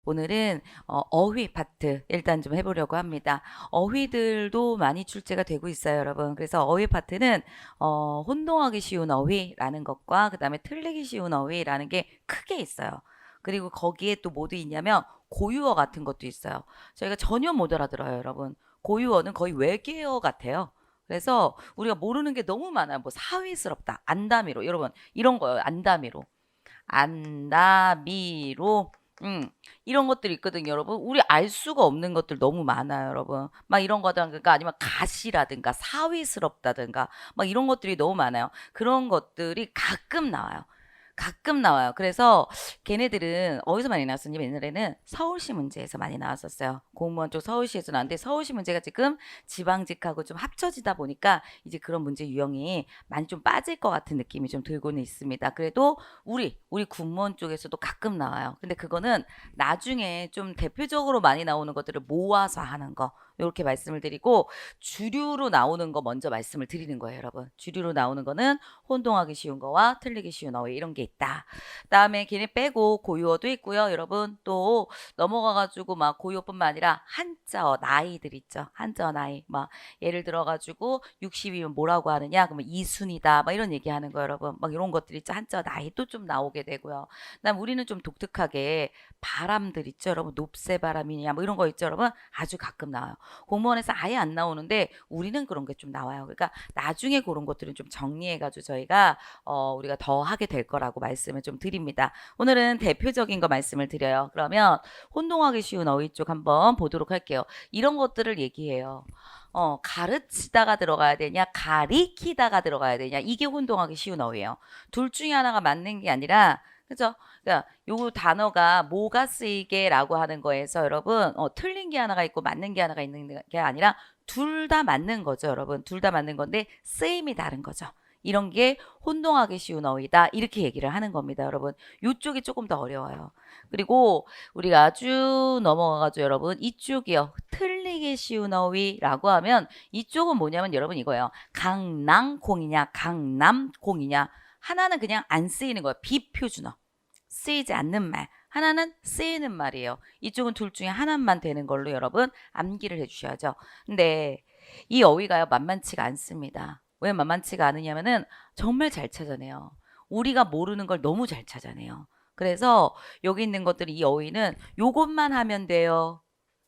오늘은 어휘 파트 일단 좀 해보려고 합니다. 어휘들도 많이 출제가 되고 있어요, 여러분. 그래서 어휘 파트는 혼동하기 쉬운 어휘라는 것과 그 다음에 틀리기 쉬운 어휘라는 게 크게 있어요. 그리고 거기에 또 뭐도 있냐면 고유어 같은 것도 있어요. 저희가 전혀 못 알아들어요, 여러분. 고유어는 거의 외계어 같아요. 그래서 우리가 모르는 게 너무 많아요. 뭐 사위스럽다, 안다미로, 여러분 이런 거요. 안다미로, 안다미로. 음, 이런 것들이 있거든요, 여러분. 우리 알 수가 없는 것들 너무 많아요, 여러분. 막 이런 거든가 아니면 가시라든가 사위스럽다든가 막 이런 것들이 너무 많아요. 그런 것들이 가끔 나와요. 가끔 나와요. 그래서 걔네들은 어디서 많이 나왔었냐면 옛날에는 서울시 문제에서 많이 나왔었어요. 공무원 쪽 서울시에서 나왔는데 서울시 문제가 지금 지방직하고 좀 합쳐지다 보니까 이제 그런 문제 유형이 많이 좀 빠질 것 같은 느낌이 좀 들고는 있습니다. 그래도 우리 군무원 쪽에서도 가끔 나와요. 근데 그거는 나중에 좀 대표적으로 많이 나오는 것들을 모아서 하는 거 이렇게 말씀을 드리고 주류로 나오는 거 먼저 말씀을 드리는 거예요, 여러분. 주류로 나오는 거는 혼동하기 쉬운 거와 틀리기 쉬운 어휘 이런 게 있다. 그다음에 걔네 빼고 고유어도 있고요, 여러분. 또 넘어가가지고 막 고유어뿐만 아니라 한자어 나이들 있죠. 한자어 나이. 막 예를 들어가지고 60이면 뭐라고 하느냐? 그러면 이순이다. 막 이런 얘기하는 거 여러분. 막 이런 것들 있죠. 한자어 나이도 좀 나오게 되고요. 그다음 우리는 좀 독특하게 바람들 있죠, 여러분. 높새바람이냐 뭐 이런 거 있죠, 여러분. 아주 가끔 나와요. 공무원에서 아예 안 나오는데 우리는 그런 게 좀 나와요. 그러니까 나중에 그런 것들은 좀 정리해가지고 저희가 우리가 더 하게 될 거라고 말씀을 좀 드립니다. 오늘은 대표적인 거 말씀을 드려요. 그러면 혼동하기 쉬운 어휘 쪽 한번 보도록 할게요. 이런 것들을 얘기해요. 가르치다가 들어가야 되냐, 가리키다가 들어가야 되냐, 이게 혼동하기 쉬운 어휘예요. 둘 중에 하나가 맞는 게 아니라, 그죠? 그러니까 요 단어가 뭐가 쓰이게라고 하는 거에서 여러분 틀린 게 하나가 있고 맞는 게 하나가 있는 게 아니라 둘 다 맞는 거죠, 여러분. 둘 다 맞는 건데 쓰임이 다른 거죠. 이런 게 혼동하기 쉬운 어휘다. 이렇게 얘기를 하는 겁니다, 여러분. 이쪽이 조금 더 어려워요. 그리고 우리가 쭉 넘어가가지고 여러분 이쪽이요. 틀리기 쉬운 어휘라고 하면 이쪽은 뭐냐면 여러분 이거예요. 강낭콩이냐 강남콩이냐. 하나는 그냥 안 쓰이는 거예요. 비표준어. 쓰이지 않는 말. 하나는 쓰이는 말이에요. 이쪽은 둘 중에 하나만 되는 걸로 여러분 암기를 해주셔야죠. 근데 이 어휘가요 만만치가 않습니다. 왜 만만치가 않으냐면은 정말 잘 찾아내요. 우리가 모르는 걸 너무 잘 찾아내요. 그래서 여기 있는 것들이 이 어휘는 요것만 하면 돼요.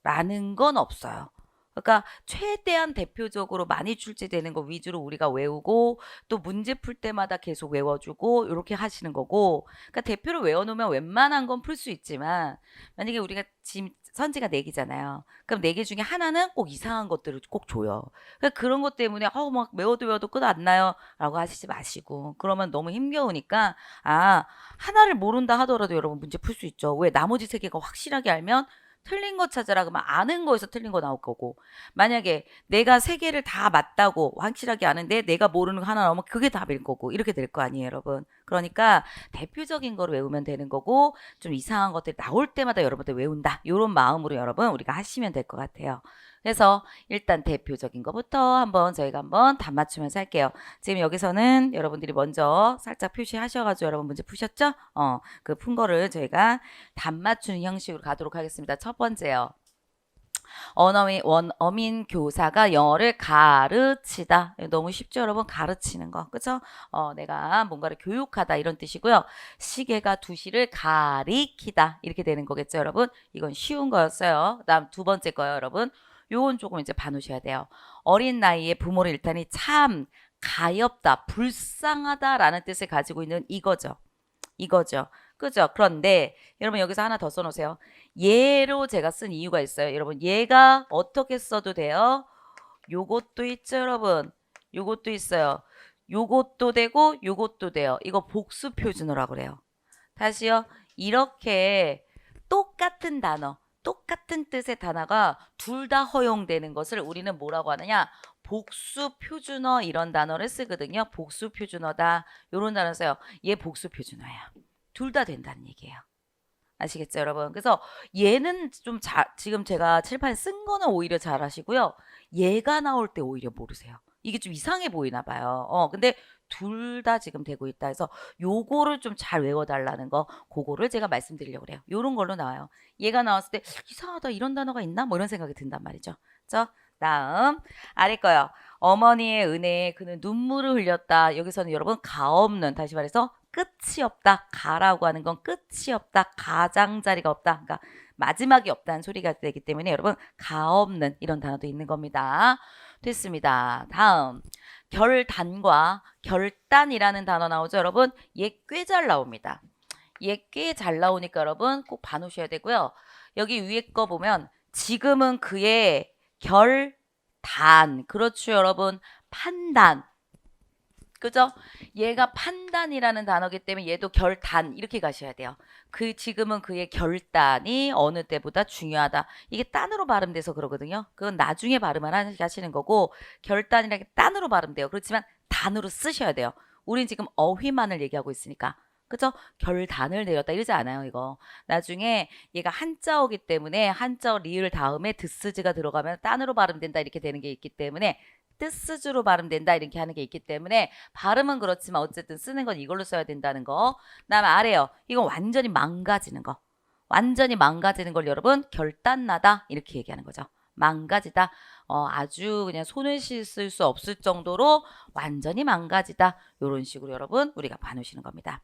라는 건 없어요. 그러니까 최대한 대표적으로 많이 출제되는 거 위주로 우리가 외우고 또 문제 풀 때마다 계속 외워주고 이렇게 하시는 거고 그러니까 대표로 외워놓으면 웬만한 건 풀 수 있지만 만약에 우리가 지금 선지가 4개잖아요. 그럼 4개 중에 하나는 꼭 이상한 것들을 꼭 줘요. 그러니까 그런 것 때문에 막 외워도 끝 안 나요 라고 하시지 마시고 그러면 너무 힘겨우니까 하나를 모른다 하더라도 여러분 문제 풀 수 있죠. 왜 나머지 3개가 확실하게 알면 틀린 거 찾아라 그러면 아는 거에서 틀린 거 나올 거고 만약에 내가 3개를 다 맞다고 확실하게 아는데 내가 모르는 거 하나 나오면 그게 답일 거고 이렇게 될 거 아니에요, 여러분. 그러니까 대표적인 거를 외우면 되는 거고 좀 이상한 것들이 나올 때마다 여러분들 외운다. 이런 마음으로 여러분 우리가 하시면 될 것 같아요. 그래서 일단 대표적인 것부터 한번 저희가 한번 답 맞추면서 할게요. 지금 여기서는 여러분들이 먼저 살짝 표시하셔가지고 여러분 문제 푸셨죠? 그 푼 거를 저희가 답 맞추는 형식으로 가도록 하겠습니다. 첫 번째요. 어민 교사가 영어를 가르치다. 너무 쉽죠, 여러분? 가르치는 거. 그죠? 내가 뭔가를 교육하다 이런 뜻이고요. 시계가 2시를 가리키다. 이렇게 되는 거겠죠, 여러분? 이건 쉬운 거였어요. 그다음 두 번째 거요, 여러분. 요건 조금 이제 봐놓으셔야 돼요. 어린 나이에 부모를 잃다니 참 가엾다, 불쌍하다라는 뜻을 가지고 있는 이거죠. 이거죠. 그죠? 그런데 여러분 여기서 하나 더 써놓으세요. 얘로 제가 쓴 이유가 있어요. 여러분 얘가 어떻게 써도 돼요? 요것도 있죠, 여러분. 요것도 있어요. 요것도 되고 요것도 돼요. 이거 복수 표준어라고 그래요. 다시요. 이렇게 똑같은 단어, 똑같은 뜻의 단어가 둘 다 허용되는 것을 우리는 뭐라고 하느냐? 복수 표준어 이런 단어를 쓰거든요. 복수 표준어다. 요런 단어 써요. 얘 복수 표준어야. 둘 다 된다는 얘기예요. 아시겠죠, 여러분? 그래서 얘는 좀 지금 제가 칠판에 쓴 거는 오히려 잘 하시고요. 얘가 나올 때 오히려 모르세요. 이게 좀 이상해 보이나 봐요. 근데 둘 다 지금 되고 있다 해서 요거를 좀 잘 외워달라는 거 그거를 제가 말씀드리려고 그래요. 요런 걸로 나와요. 얘가 나왔을 때 이상하다 이런 단어가 있나? 뭐 이런 생각이 든단 말이죠. 그죠? 다음 아래 거요. 어머니의 은혜에 그는 눈물을 흘렸다. 여기서는 여러분 가 없는 다시 말해서 끝이 없다. 가라고 하는 건 끝이 없다. 가장자리가 없다. 그러니까 마지막이 없다는 소리가 되기 때문에 여러분 가 없는 이런 단어도 있는 겁니다. 됐습니다. 다음 결단과 결단이라는 단어 나오죠 여러분. 얘 꽤 잘 나옵니다. 얘 꽤 잘 나오니까 여러분 꼭 봐놓으셔야 되고요. 여기 위에 거 보면 지금은 그의 결단 그렇죠 여러분. 판단 그죠? 얘가 판단이라는 단어기 때문에 얘도 결단 이렇게 가셔야 돼요. 그 지금은 그의 결단이 어느 때보다 중요하다. 이게 딴으로 발음돼서 그러거든요. 그건 나중에 발음을 하시는 거고 결단이라는 게 딴으로 발음돼요. 그렇지만 단으로 쓰셔야 돼요. 우린 지금 어휘만을 얘기하고 있으니까. 그죠? 결단을 내렸다 이러지 않아요 이거. 나중에 얘가 한자어기 때문에 한자어 리을 다음에 드스즈가 들어가면 딴으로 발음된다 이렇게 되는 게 있기 때문에 뜨스즈로 발음된다 이렇게 하는 게 있기 때문에 발음은 그렇지만 어쨌든 쓰는 건 이걸로 써야 된다는 거. 그다음에 아래요. 이건 완전히 망가지는 거. 완전히 망가지는 걸 여러분 결단나다 이렇게 얘기하는 거죠. 망가지다. 아주 그냥 손을 씻을 수 없을 정도로 완전히 망가지다. 이런 식으로 여러분 우리가 봐놓으시는 겁니다.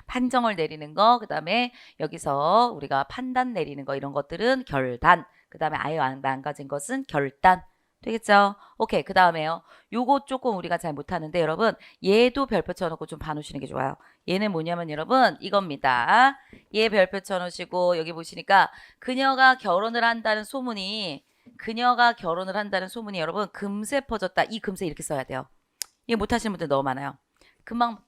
판정을 내리는 거, 그 다음에 여기서 우리가 판단 내리는 거 이런 것들은 결단. 그 다음에 아예 망가진 것은 결단. 되겠죠? 오케이. 그 다음에요. 요거 조금 우리가 잘 못하는데 여러분 얘도 별표 쳐놓고 좀 봐놓으시는 게 좋아요. 얘는 뭐냐면 여러분 이겁니다. 얘 별표 쳐놓으시고 여기 보시니까 그녀가 결혼을 한다는 소문이 여러분 금세 퍼졌다. 이 금세 이렇게 써야 돼요. 이거 못하시는 분들 너무 많아요. 금방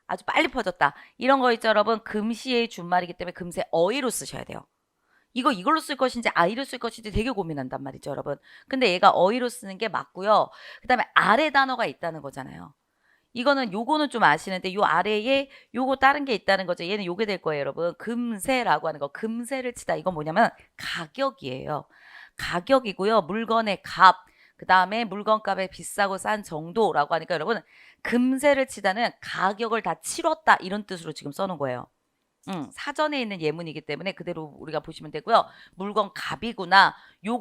아주 빨리 퍼졌다. 이런 거 있죠 여러분. 금시의 준말이기 때문에 금세 어휘로 쓰셔야 돼요. 이걸로 쓸 것인지 아이로 쓸 것인지 되게 고민한단 말이죠 여러분. 근데 얘가 어휘로 쓰는 게 맞고요. 그 다음에 아래 단어가 있다는 거잖아요. 요거는 좀 아시는데 요 아래에 요거 다른 게 있다는 거죠. 얘는 요게 될 거예요 여러분. 금세라고 하는 거. 금세를 치다. 이건 뭐냐면 가격이에요. 가격이고요. 물건의 값. 그 다음에 물건값의 비싸고 싼 정도라고 하니까 여러분 금세를 치다는 가격을 다 치렀다 이런 뜻으로 지금 써놓은 거예요. 사전에 있는 예문이기 때문에 그대로 우리가 보시면 되고요. 물건 값이구나. 요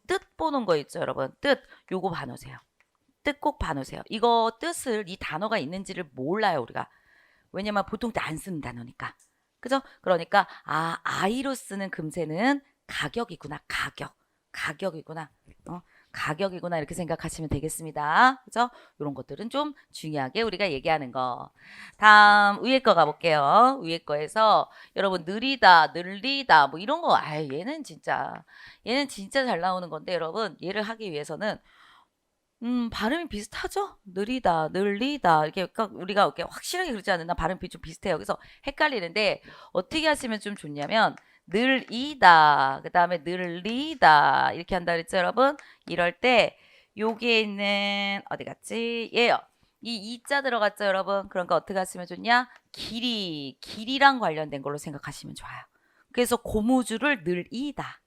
뜻 보는 거 있죠, 여러분. 뜻. 요거 봐놓으세요. 뜻 꼭 봐놓으세요. 이거 뜻을 이 단어가 있는지를 몰라요, 우리가. 왜냐면 보통 때 안 쓰는 단어니까. 그죠? 그러니까 아이로 쓰는 금세는 가격이구나. 가격이구나. 가격이구나 이렇게 생각하시면 되겠습니다. 그죠? 이런 것들은 좀 중요하게 우리가 얘기하는 거. 다음 위에 거 가볼게요. 위에 거에서 여러분 느리다, 늘리다 뭐 이런 거 얘는 진짜 잘 나오는 건데 여러분 얘를 하기 위해서는 발음이 비슷하죠? 느리다, 늘리다 이렇게 우리가 이렇게 확실하게 그러지 않나 발음이 좀 비슷해요. 그래서 헷갈리는데 어떻게 하시면 좀 좋냐면 늘이다, 그 다음에 늘리다 이렇게 한다 그랬죠 여러분? 이럴 때 여기에 있는 어디 갔지? 얘요. 이 이자 들어갔죠 여러분? 그러니까 어떻게 하시면 좋냐? 길이랑 관련된 걸로 생각하시면 좋아요. 그래서 고무줄을 늘이다.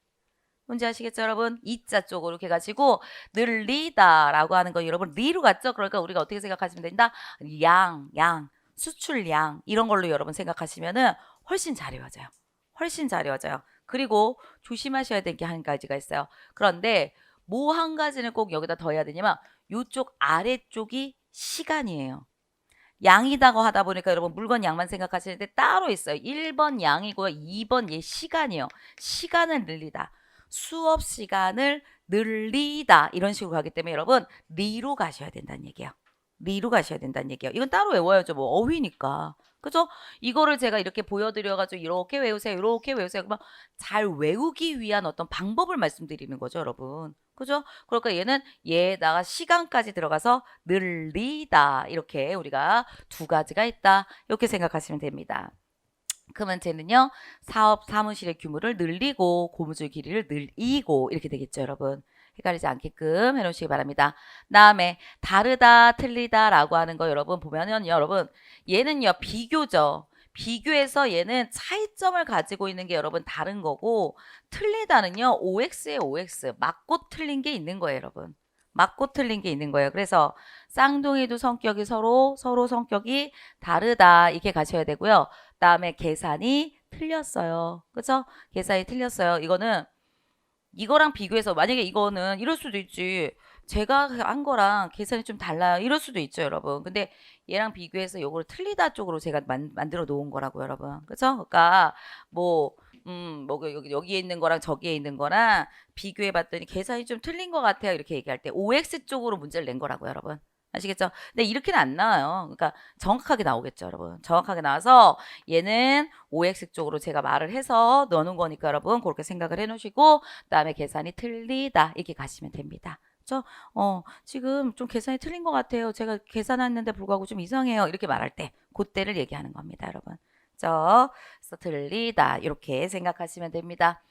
뭔지 아시겠죠 여러분? 이자 쪽으로 이렇게 가지고 늘리다라고 하는 거 여러분 리로 갔죠? 그러니까 우리가 어떻게 생각하시면 된다? 수출량 이런 걸로 여러분 생각하시면은 훨씬 잘 외워져요. 훨씬 잘 외워져요. 그리고 조심하셔야 될 게 한 가지가 있어요. 그런데 뭐 한 가지는 꼭 여기다 더 해야 되냐면 이쪽 아래쪽이 시간이에요. 양이다고 하다 보니까 여러분 물건 양만 생각하시는데 따로 있어요. 1번 양이고요. 2번 얘 시간이에요. 시간을 늘리다. 수업 시간을 늘리다. 이런 식으로 가기 때문에 여러분 리로 가셔야 된다는 얘기예요. 리로 가셔야 된다는 얘기예요. 이건 따로 외워야죠. 뭐 어휘니까. 그죠? 이거를 제가 이렇게 보여드려가지고 이렇게 외우세요. 이렇게 외우세요. 그러면 잘 외우기 위한 어떤 방법을 말씀드리는 거죠, 여러분. 그죠? 그러니까 얘는 얘에다가 시간까지 들어가서 늘리다. 이렇게 우리가 두 가지가 있다. 이렇게 생각하시면 됩니다. 그러면 쟤는요. 사업 사무실의 규모를 늘리고 고무줄 길이를 늘리고 이렇게 되겠죠, 여러분. 헷갈리지 않게끔 해놓으시기 바랍니다. 다음에 다르다, 틀리다 라고 하는 거 여러분 보면은 여러분 얘는요 비교죠. 비교해서 얘는 차이점을 가지고 있는 게 여러분 다른 거고 틀리다는요 OX에 OX 맞고 틀린 게 있는 거예요 여러분. 맞고 틀린 게 있는 거예요. 그래서 쌍둥이도 성격이 서로 성격이 다르다. 이렇게 가셔야 되고요. 그다음에 계산이 틀렸어요. 그죠? 계산이 틀렸어요. 이거는 이거랑 비교해서 만약에 이거는 이럴 수도 있지. 제가 한 거랑 계산이 좀 달라요. 이럴 수도 있죠, 여러분. 근데 얘랑 비교해서 요거를 틀리다 쪽으로 제가 만들어 놓은 거라고, 여러분. 그죠? 그러니까 뭐 뭐 여기에 있는 거랑 저기에 있는 거랑 비교해 봤더니 계산이 좀 틀린 것 같아요. 이렇게 얘기할 때 OX 쪽으로 문제를 낸 거라고, 여러분. 아시겠죠? 근데 이렇게는 안 나와요. 그러니까 정확하게 나오겠죠, 여러분. 정확하게 나와서 얘는 OX 쪽으로 제가 말을 해서 넣는 거니까 여러분 그렇게 생각을 해 놓으시고 그다음에 계산이 틀리다 이렇게 가시면 됩니다. 그렇죠? 지금 좀 계산이 틀린 것 같아요. 제가 계산했는데 불구하고 좀 이상해요. 이렇게 말할 때 그때를 얘기하는 겁니다, 여러분. 그래서 틀리다 이렇게 생각하시면 됩니다.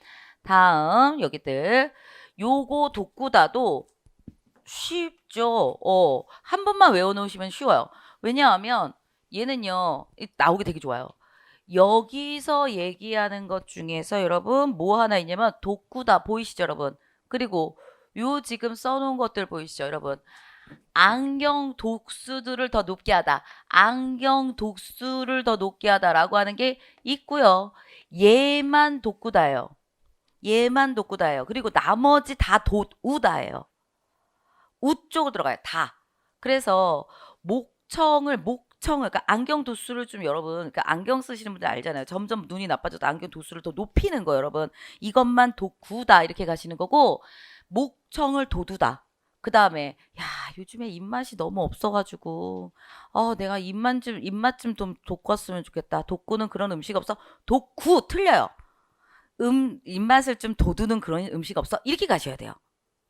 다음 여기들 요거 독구다도 쉽죠. 한 번만 외워놓으시면 쉬워요. 왜냐하면 얘는요 나오기 되게 좋아요. 여기서 얘기하는 것 중에서 여러분 뭐 하나 있냐면 독구다 보이시죠, 여러분? 그리고 요 지금 써놓은 것들 보이시죠, 여러분? 안경 독수들을 더 높게 하다. 안경 독수를 더 높게 하다라고 하는 게 있고요. 얘만 독구다예요. 얘만 독구다예요. 그리고 나머지 다 돛우다예요. 우 쪽으로 들어가요. 다. 그래서 목청을 그러니까 안경 도수를 좀 여러분 그러니까 안경 쓰시는 분들 알잖아요. 점점 눈이 나빠져도 안경 도수를 더 높이는 거 여러분. 이것만 도구다 이렇게 가시는 거고 목청을 도두다. 그 다음에 야 요즘에 입맛이 너무 없어가지고 내가 입맛 좀 돋궜으면 좋겠다. 돋구는 그런 음식 없어. 독구 틀려요. 입맛을 좀 돋우는 그런 음식 없어. 이렇게 가셔야 돼요.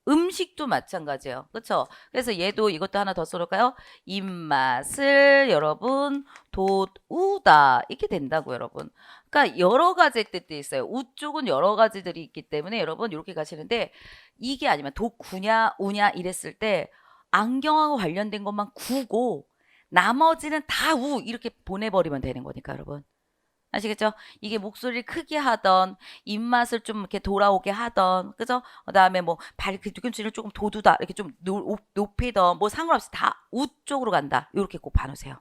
음식도 마찬가지예요. 그렇죠? 그래서 얘도 이것도 하나 더 써볼까요? 입맛을 여러분 돋우다 이렇게 된다고 여러분. 그러니까 여러 가지 뜻도 있어요. 우 쪽은 여러 가지들이 있기 때문에 여러분 이렇게 가시는데 이게 아니면 돋구냐 우냐 이랬을 때 안경하고 관련된 것만 구고 나머지는 다 우 이렇게 보내버리면 되는 거니까 여러분. 아시겠죠? 이게 목소리를 크게 하던 입맛을 좀 이렇게 돌아오게 하던 그죠? 그다음에 뭐 뒤꿈치를 조금 돋우다 이렇게 좀 높이던 뭐 상관없이 다 우 쪽으로 간다. 이렇게 꼭 봐놓으세요.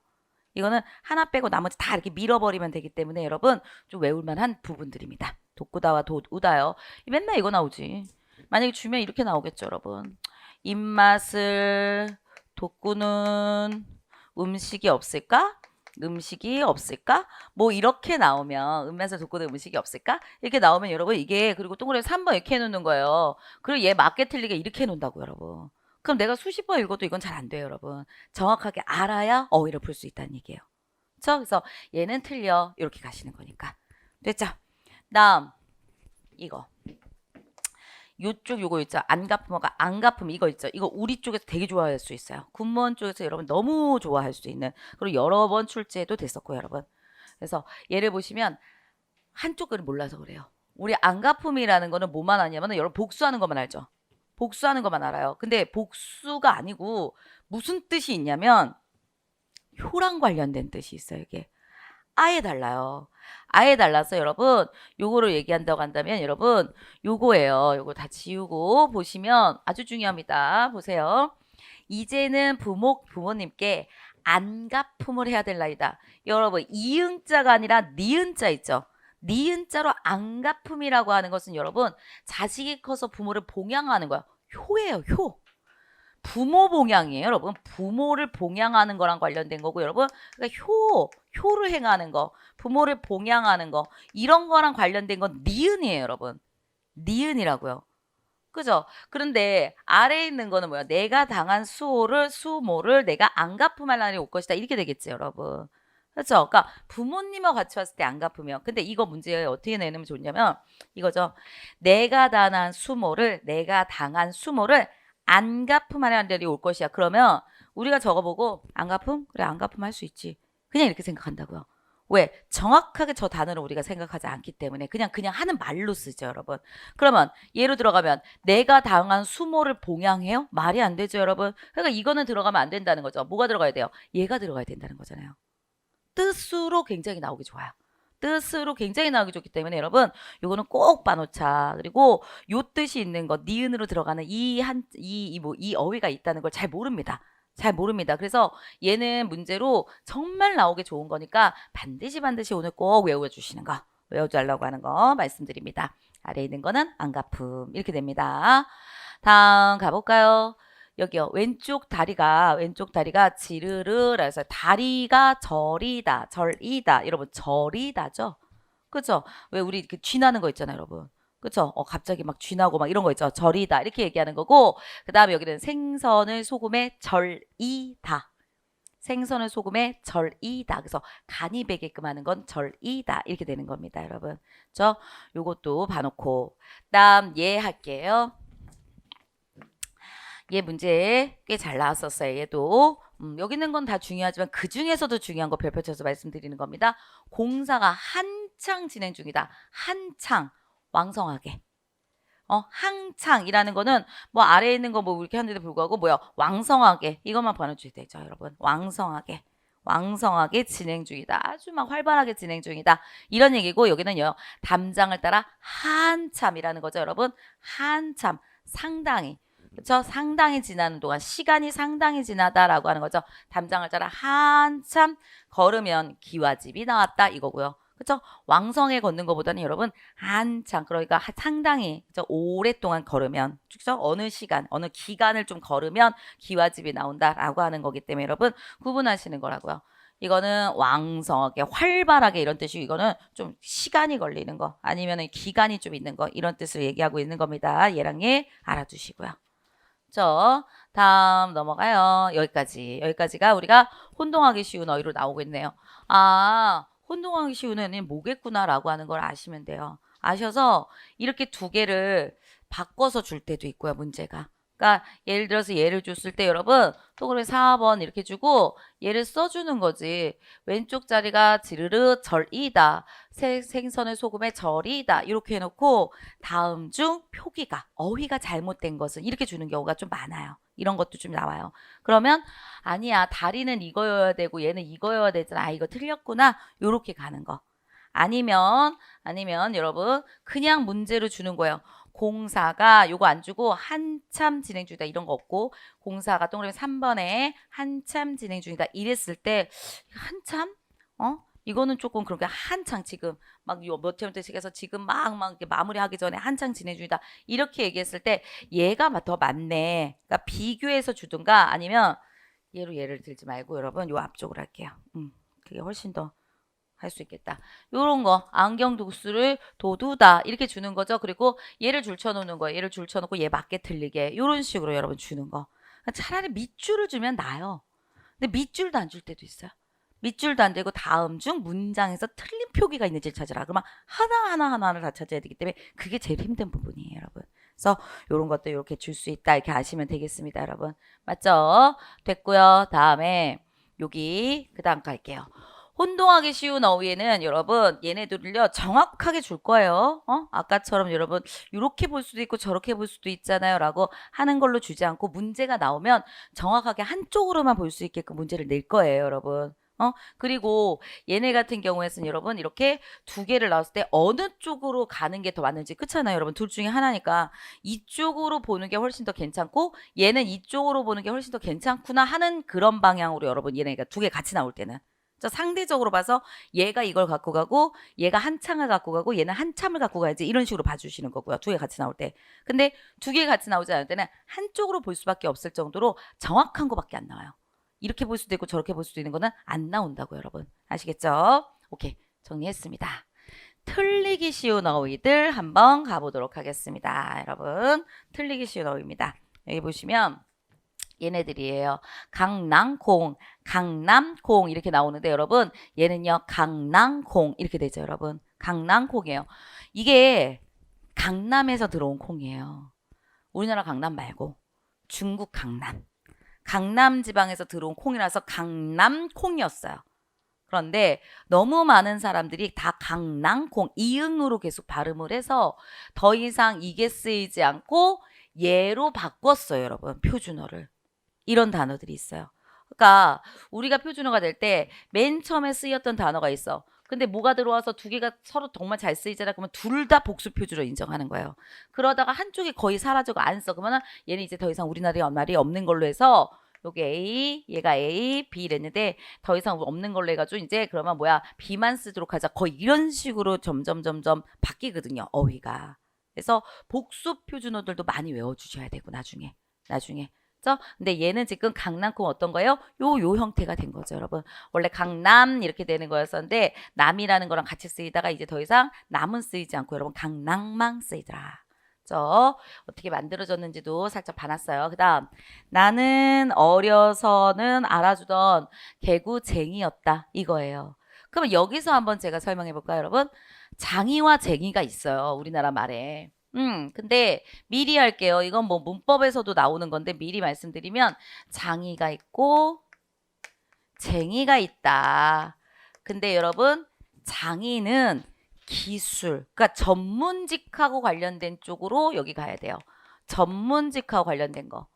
이거는 하나 빼고 나머지 다 이렇게 밀어버리면 되기 때문에 여러분 좀 외울만한 부분들입니다. 돋구다와 돋우다요. 맨날 이거 나오지. 만약에 주면 이렇게 나오겠죠, 여러분. 입맛을 돋구는 음식이 없을까? 음식이 없을까? 뭐 이렇게 나오면 음면서 돋구는 음식이 없을까? 이렇게 나오면 여러분 이게 그리고 동그라미 3번 이렇게 해놓는 거예요. 그리고 얘 맞게 틀리게 이렇게 해놓는다고 여러분. 그럼 내가 수십 번 읽어도 이건 잘 안 돼요, 여러분. 정확하게 알아야 어휘를 풀 수 있다는 얘기예요. 그렇죠? 그래서 얘는 틀려 이렇게 가시는 거니까. 됐죠? 다음 이거. 요쪽 요거 있죠. 안가품어가 안가품 이거 있죠. 이거 우리 쪽에서 되게 좋아할 수 있어요. 군무원 쪽에서 여러분 너무 좋아할 수 있는 그리고 여러 번 출제도 됐었고 여러분. 그래서 얘를 보시면 한쪽 글을 몰라서 그래요. 우리 안가품이라는 거는 뭐만 아냐면 여러분 복수하는 것만 알죠. 복수하는 것만 알아요. 근데 복수가 아니고 무슨 뜻이 있냐면 효랑 관련된 뜻이 있어요. 이게 아예 달라요. 아예 달라서 여러분 요거를 얘기한다고 한다면 여러분 요거예요. 요거 다 지우고 보시면 아주 중요합니다. 보세요. 이제는 부모님께 안가품을 해야 될 나이다. 여러분 이응자가 아니라 니은자 있죠. 니은자로 안가품이라고 하는 것은 여러분 자식이 커서 부모를 봉양하는 거야. 효예요. 효. 부모 봉양이에요, 여러분. 부모를 봉양하는 거랑 관련된 거고, 여러분. 그러니까 효를 행하는 거, 부모를 봉양하는 거, 이런 거랑 관련된 건 니은이에요, 여러분. 니은이라고요. 그죠? 그런데 아래에 있는 거는 뭐야? 내가 당한 수모를 내가 안 갚음할 날이 올 것이다. 이렇게 되겠지, 여러분. 그렇죠? 그러니까 부모님하고 같이 왔을 때 안 갚으면 근데 이거 문제 어떻게 내놓으면 좋냐면 이거죠. 내가 당한 수모를 안 갚음하는 날이 올 것이야. 그러면 우리가 적어보고 안 갚음? 그래 안 갚음 할 수 있지. 그냥 이렇게 생각한다고요. 왜? 정확하게 저 단어를 우리가 생각하지 않기 때문에 그냥 하는 말로 쓰죠, 여러분. 그러면 예로 들어가면 내가 당한 수모를 봉양해요? 말이 안 되죠, 여러분. 그러니까 이거는 들어가면 안 된다는 거죠. 뭐가 들어가야 돼요? 얘가 들어가야 된다는 거잖아요. 뜻으로 굉장히 나오기 좋아요. 뜻으로 굉장히 나오기 좋기 때문에 여러분 요거는 꼭 봐놓자. 그리고 요 뜻이 있는 거 니은으로 들어가는 이 어휘가 있다는 걸 잘 모릅니다. 잘 모릅니다. 그래서 얘는 문제로 정말 나오기 좋은 거니까 반드시 오늘 꼭 외워주시는 거, 외워달라고 하는 거 말씀드립니다. 아래에 있는 거는 안가품 이렇게 됩니다. 다음 가볼까요? 여기요. 왼쪽 다리가 지르르라 해서 다리가 절이다. 여러분 절이다죠? 그죠? 왜 우리 이렇게 쥐나는 거 있잖아요, 여러분. 그쵸? 갑자기 막 쥐나고 막 이런 거 있죠. 절이다. 이렇게 얘기하는 거고, 그 다음에 여기는 생선을 소금에 절이다. 생선을 소금에 절이다. 그래서 간이 배게끔 하는 건 절이다. 이렇게 되는 겁니다, 여러분. 요것도 봐놓고. 다음 얘 할게요. 얘 문제 꽤 잘 나왔었어요. 얘도. 여기 있는 건 다 중요하지만 그 중에서도 중요한 거 별표 쳐서 말씀드리는 겁니다. 공사가 한창 진행 중이다. 한창 왕성하게. 항창이라는 거는 뭐 아래에 있는 거 뭐 이렇게 하는데도 불구하고 뭐야 왕성하게 이것만 보내주셔야 되죠, 여러분. 왕성하게 진행 중이다. 아주 막 활발하게 진행 중이다. 이런 얘기고 여기는요 담장을 따라 한참이라는 거죠, 여러분. 한참 상당히. 그렇죠? 상당히 지나는 동안 시간이 상당히 지나다라고 하는 거죠. 담장을 따라 한참 걸으면 기와집이 나왔다 이거고요. 그렇죠? 왕성에 걷는 것보다는 여러분 한참 그러니까 상당히 그렇죠? 오랫동안 걸으면 그렇죠? 어느 시간 어느 기간을 좀 걸으면 기와집이 나온다라고 하는 거기 때문에 여러분 구분하시는 거라고요. 이거는 왕성하게 활발하게 이런 뜻이고 이거는 좀 시간이 걸리는 거 아니면 기간이 좀 있는 거 이런 뜻을 얘기하고 있는 겁니다. 얘랑 얘 알아두시고요. 다음 넘어가요. 여기까지가 우리가 혼동하기 쉬운 어휘로 나오고 있네요. 혼동하기 쉬운 어휘는 뭐겠구나라고 하는 걸 아시면 돼요. 아셔서 이렇게 두 개를 바꿔서 줄 때도 있고요, 문제가. 그러니까 예를 들어서 얘를 줬을 때 여러분 또 그러면 4번 이렇게 주고 얘를 써주는 거지. 왼쪽 자리가 지르르 절이다. 생선을 소금에 절이다. 이렇게 해놓고 다음 중 표기가 어휘가 잘못된 것은 이렇게 주는 경우가 좀 많아요. 이런 것도 좀 나와요. 그러면 아니야 다리는 이거여야 되고 얘는 이거여야 되잖아. 이거 틀렸구나. 요렇게 가는 거. 아니면 여러분 그냥 문제로 주는 거예요. 공사가 요거 안 주고 한참 진행 중이다 이런 거 없고 공사가 동그라미 3번에 한참 진행 중이다 이랬을 때 한참 이거는 조금 그렇게 한창 지금 막 몇 회부터 시작해서 지금 막 이렇게 마무리하기 전에 한창 진행 중이다 이렇게 얘기했을 때 얘가 더 맞네. 그러니까 비교해서 주든가 아니면 얘를 들지 말고 여러분 요 앞쪽으로 할게요. 그게 훨씬 더 할 수 있겠다. 요런 거 안경 도수를 도두다 이렇게 주는 거죠. 그리고 얘를 줄쳐놓는 거예요. 얘를 줄쳐놓고 얘 맞게 틀리게 요런 식으로 여러분 주는 거. 차라리 밑줄을 주면 나아요. 근데 밑줄도 안 줄 때도 있어요. 밑줄도 안 되고 다음 중 문장에서 틀린 표기가 있는지를 찾으라. 그러면 하나하나를 다 찾아야 되기 때문에 그게 제일 힘든 부분이에요, 여러분. 그래서 요런 것도 이렇게 줄 수 있다 이렇게 아시면 되겠습니다, 여러분. 맞죠? 됐고요. 다음에 여기 그 다음 갈게요. 혼동하기 쉬운 어휘에는 여러분 얘네들을요 정확하게 줄 거예요. 아까처럼 여러분 이렇게 볼 수도 있고 저렇게 볼 수도 있잖아요 라고 하는 걸로 주지 않고 문제가 나오면 정확하게 한쪽으로만 볼 수 있게끔 문제를 낼 거예요, 여러분. 그리고 얘네 같은 경우에는 여러분 이렇게 두 개를 나왔을 때 어느 쪽으로 가는 게 더 맞는지 그렇잖아요, 여러분. 둘 중에 하나니까 이쪽으로 보는 게 훨씬 더 괜찮고 얘는 이쪽으로 보는 게 훨씬 더 괜찮구나 하는 그런 방향으로 여러분 얘네가 두 개 같이 나올 때는 상대적으로 봐서 얘가 이걸 갖고 가고 얘가 한창을 갖고 가고 얘는 한참을 갖고 가야지 이런 식으로 봐주시는 거고요. 두 개 같이 나올 때. 근데 두 개 같이 나오지 않을 때는 한쪽으로 볼 수밖에 없을 정도로 정확한 거밖에 안 나와요. 이렇게 볼 수도 있고 저렇게 볼 수도 있는 거는 안 나온다고 여러분. 아시겠죠? 오케이. 정리했습니다. 틀리기 쉬운 어휘들 한번 가보도록 하겠습니다. 여러분. 틀리기 쉬운 어휘입니다. 여기 보시면 얘네들이에요. 강낭콩 이렇게 나오는데 여러분 얘는요 강낭콩 이렇게 되죠, 여러분. 강낭콩이에요. 이게 강남에서 들어온 콩이에요. 우리나라 강남 말고 중국 강남 지방에서 들어온 콩이라서 강남콩이었어요. 그런데 너무 많은 사람들이 다 강낭콩 이응으로 계속 발음을 해서 더 이상 이게 쓰이지 않고 얘로 바꿨어요, 여러분. 표준어를. 이런 단어들이 있어요. 그러니까 우리가 표준어가 될 때 맨 처음에 쓰였던 단어가 있어. 근데 뭐가 들어와서 두 개가 서로 정말 잘 쓰이잖아. 그러면 둘 다 복수 표준으로 인정하는 거예요. 그러다가 한쪽이 거의 사라지고 안 써. 그러면 얘는 이제 더 이상 우리나라에 말이 없는 걸로 해서 요게 A, 얘가 A, B 이랬는데 더 이상 없는 걸로 해가지고 이제 그러면 뭐야 B만 쓰도록 하자. 거의 이런 식으로 점점 바뀌거든요. 어휘가. 그래서 복수 표준어들도 많이 외워주셔야 되고 나중에. 그죠? 근데 얘는 지금 강남큼 어떤 거예요? 요 형태가 된 거죠, 여러분. 원래 강남 이렇게 되는 거였었는데 남이라는 거랑 같이 쓰이다가 이제 더 이상 남은 쓰이지 않고 여러분 강남만 쓰이더라. 그죠? 어떻게 만들어졌는지도 살짝 봐놨어요. 그 다음 나는 어려서는 알아주던 개구쟁이였다 이거예요. 그러면 여기서 한번 제가 설명해 볼까요, 여러분? 장이와 쟁이가 있어요, 우리나라 말에. 근데 미리 할게요. 이건 뭐 문법에서도 나오는 건데 미리 말씀드리면 장이가 있고 쟁이가 있다. 근데 여러분 장이는 기술, 그러니까 전문직하고 관련된 쪽으로 여기 가야 돼요. 전문직하고 관련된 거.